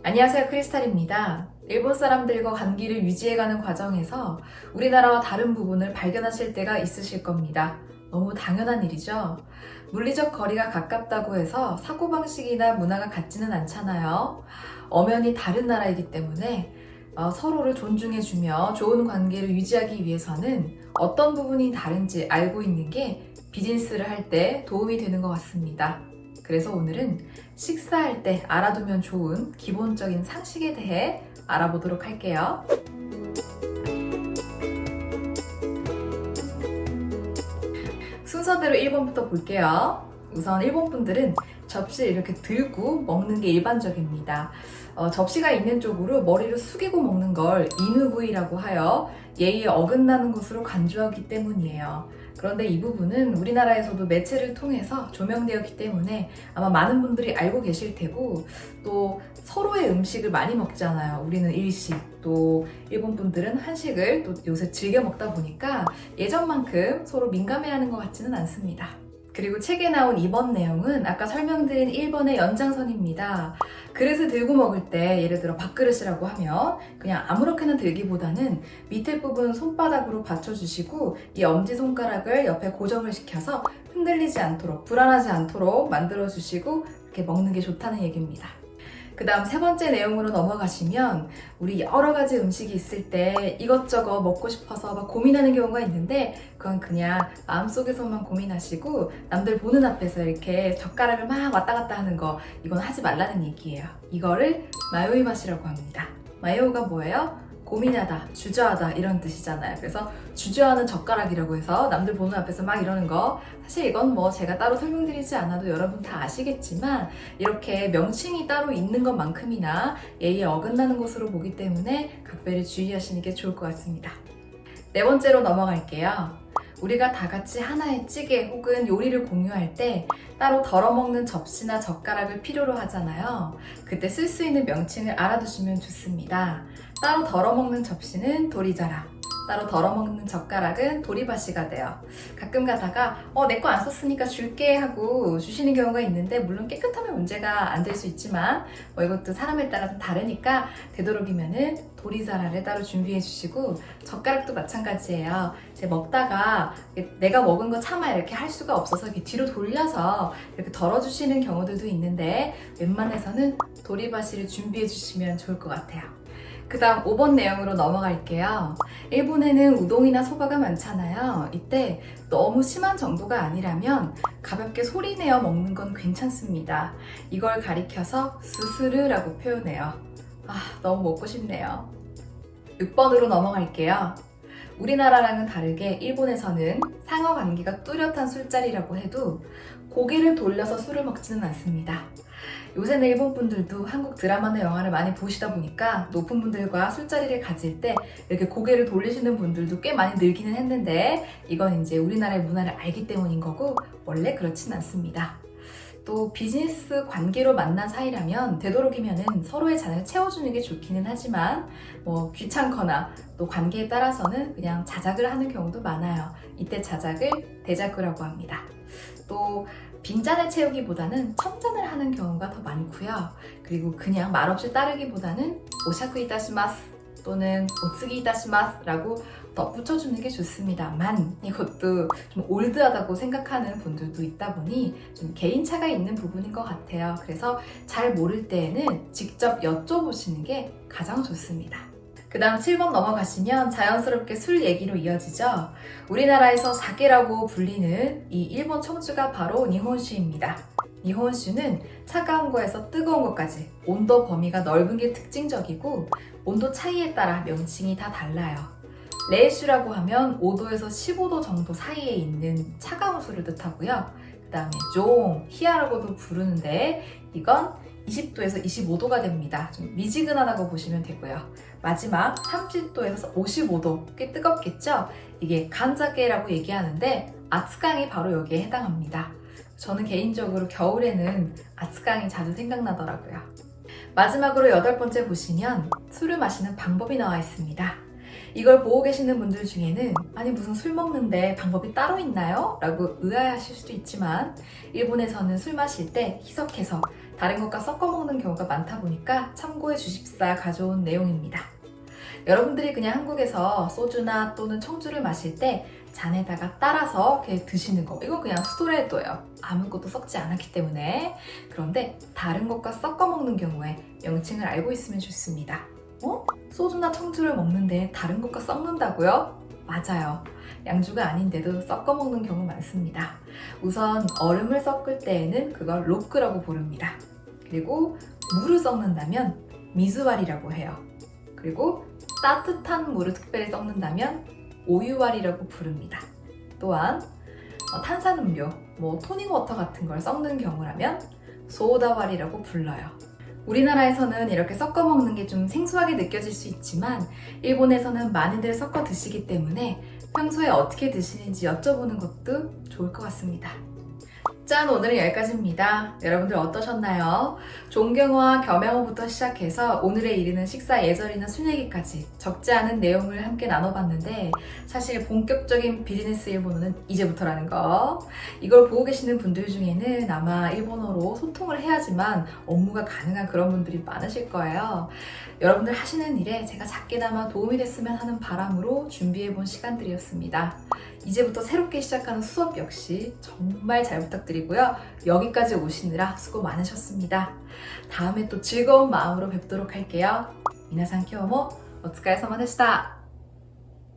안녕하세요, 크리스탈입니다. 일본 사람들과 관계를 유지해가는 과정에서 우리나라와 다른 부분을 발견하실 때가 있으실 겁니다. 너무 당연한 일이죠. 물리적 거리가 가깝다고 해서 사고방식이나 문화가 같지는 않잖아요. 엄연히 다른 나라이기 때문에 서로를 존중해주며 좋은 관계를 유지하기 위해서는 어떤 부분이 다른지 알고 있는 게 비즈니스를 할 때 도움이 되는 것 같습니다. 그래서 오늘은 식사할 때 알아두면 좋은 기본적인 상식에 대해 알아보도록 할게요. 순서대로 1번부터 볼게요. 우선 일본 분들은 접시를 이렇게 들고 먹는 게 일반적입니다. 접시가 있는 쪽으로 머리를 숙이고 먹는 걸 이누구이라고 하여 예의에 어긋나는 것으로 간주하기 때문이에요. 그런데 이 부분은 우리나라에서도 매체를 통해서 조명되었기 때문에 아마 많은 분들이 알고 계실 테고, 또 서로의 음식을 많이 먹잖아요. 우리는 일식, 또 일본 분들은 한식을 또 요새 즐겨 먹다 보니까 예전만큼 서로 민감해하는 것 같지는 않습니다. 그리고 책에 나온 2번 내용은 아까 설명드린 1번의 연장선입니다. 그릇을 들고 먹을 때 예를 들어 밥그릇이라고 하면 그냥 아무렇게나 들기보다는 밑에 부분 손바닥으로 받쳐주시고 이 엄지손가락을 옆에 고정을 시켜서 흔들리지 않도록, 불안하지 않도록 만들어주시고 이렇게 먹는 게 좋다는 얘기입니다. 그 다음 세 번째 내용으로 넘어가시면 우리 여러 가지 음식이 있을 때 이것저것 먹고 싶어서 막 고민하는 경우가 있는데, 그건 그냥 마음속에서만 고민하시고 남들 보는 앞에서 이렇게 젓가락을 막 왔다 갔다 하는 거, 이건 하지 말라는 얘기예요. 이거를 마요이 맛이라고 합니다. 마요가 뭐예요? 고민하다, 주저하다 이런 뜻이잖아요. 그래서 주저하는 젓가락이라고 해서 남들 보는 앞에서 막 이러는 거, 사실 이건 뭐 제가 따로 설명드리지 않아도 여러분 다 아시겠지만 이렇게 명칭이 따로 있는 것만큼이나 예의에 어긋나는 것으로 보기 때문에 각별히 주의하시는 게 좋을 것 같습니다. 네 번째로 넘어갈게요. 우리가 다 같이 하나의 찌개 혹은 요리를 공유할 때 따로 덜어먹는 접시나 젓가락을 필요로 하잖아요. 그때 쓸 수 있는 명칭을 알아두시면 좋습니다. 따로 덜어먹는 접시는 도리자라, 따로 덜어먹는 젓가락은 도리바시가 돼요. 가끔 가다가 내 거 안 썼으니까 줄게 하고 주시는 경우가 있는데, 물론 깨끗하면 문제가 안 될 수 있지만 이것도 사람에 따라 좀 다르니까 되도록이면은 도리자라를 따로 준비해 주시고, 젓가락도 마찬가지예요. 이제 먹다가 내가 먹은 거 차마 이렇게 할 수가 없어서 이렇게 뒤로 돌려서 이렇게 덜어주시는 경우들도 있는데, 웬만해서는 도리바시를 준비해 주시면 좋을 것 같아요. 그 다음 5번 내용으로 넘어갈게요. 일본에는 우동이나 소바가 많잖아요. 이때 너무 심한 정도가 아니라면 가볍게 소리내어 먹는 건 괜찮습니다. 이걸 가리켜서 스스르라고 표현해요. 너무 먹고 싶네요. 6번으로 넘어갈게요. 우리나라랑은 다르게 일본에서는 상하 관계가 뚜렷한 술자리라고 해도 고개를 돌려서 술을 먹지는 않습니다. 요새는 일본 분들도 한국 드라마나 영화를 많이 보시다 보니까 높은 분들과 술자리를 가질 때 이렇게 고개를 돌리시는 분들도 꽤 많이 늘기는 했는데, 이건 이제 우리나라의 문화를 알기 때문인 거고 원래 그렇진 않습니다. 또 비즈니스 관계로 만난 사이라면 되도록이면은 서로의 잔을 채워주는 게 좋기는 하지만 귀찮거나 또 관계에 따라서는 그냥 자작을 하는 경우도 많아요. 이때 자작을 대자구라고 합니다. 또 빈잔을 채우기보다는 청잔을 하는 경우가 더 많고요. 그리고 그냥 말없이 따르기보다는 오샤쿠 이타시마스 또는 오츠기 이타시마스 라고 덧붙여주는 게 좋습니다만, 이것도 좀 올드하다고 생각하는 분들도 있다 보니 좀 개인차가 있는 부분인 것 같아요. 그래서 잘 모를 때에는 직접 여쭤보시는 게 가장 좋습니다. 그 다음 7번 넘어가시면 자연스럽게 술 얘기로 이어지죠. 우리나라에서 사케라고 불리는 이 일본 청주가 바로 니혼슈입니다. 니혼슈는 차가운 거에서 뜨거운 것까지 온도 범위가 넓은 게 특징적이고, 온도 차이에 따라 명칭이 다 달라요. 레이슈라고 하면 5도에서 15도 정도 사이에 있는 차가운 술을 뜻하고요. 그 다음에 종, 히야라고도 부르는데 이건 20도에서 25도가 됩니다. 좀 미지근하다고 보시면 되고요. 마지막 30도에서 55도, 꽤 뜨겁겠죠? 이게 간자게라고 얘기하는데 아츠강이 바로 여기에 해당합니다. 저는 개인적으로 겨울에는 아츠강이 자주 생각나더라고요. 마지막으로 8번째 보시면 술을 마시는 방법이 나와 있습니다. 이걸 보고 계시는 분들 중에는 아니 무슨 술 먹는데 방법이 따로 있나요? 라고 의아해하실 수도 있지만, 일본에서는 술 마실 때 희석해서 다른 것과 섞어 먹는 경우가 많다 보니까 참고해 주십사 가져온 내용입니다. 여러분들이 그냥 한국에서 소주나 또는 청주를 마실 때 잔에다가 따라서 이렇게 드시는 거, 이건 그냥 스토레토예요. 아무것도 섞지 않았기 때문에. 그런데 다른 것과 섞어 먹는 경우에 명칭을 알고 있으면 좋습니다. 소주나 청주를 먹는데 다른 것과 섞는다고요? 맞아요. 양주가 아닌데도 섞어 먹는 경우 많습니다. 우선 얼음을 섞을 때에는 그걸 로크라고 부릅니다. 그리고 물을 섞는다면 미즈와리라고 해요. 그리고 따뜻한 물을 특별히 섞는다면 오유와리라고 부릅니다. 또한 탄산음료, 토닉워터 같은 걸 섞는 경우라면 소다와리라고 불러요. 우리나라에서는 이렇게 섞어 먹는 게 좀 생소하게 느껴질 수 있지만 일본에서는 많이들 섞어 드시기 때문에 평소에 어떻게 드시는지 여쭤보는 것도 좋을 것 같습니다. 짠! 오늘은 여기까지입니다. 여러분들 어떠셨나요? 존경어와 겸양어부터 시작해서 오늘에 이르는 식사 예절이나 술 얘기까지 적지 않은 내용을 함께 나눠봤는데 사실 본격적인 비즈니스 일본어는 이제부터라는 거. 이걸 보고 계시는 분들 중에는 아마 일본어로 소통을 해야지만 업무가 가능한 그런 분들이 많으실 거예요. 여러분들 하시는 일에 제가 작게나마 도움이 됐으면 하는 바람으로 준비해본 시간들이었습니다. 이제부터 새롭게 시작하는 수업 역시 정말 잘 부탁드리고요. 여기까지 오시느라 수고 많으셨습니다. 다음에 또 즐거운 마음으로 뵙도록 할게요. 미나상 키오모 오츠카레사마 데시타.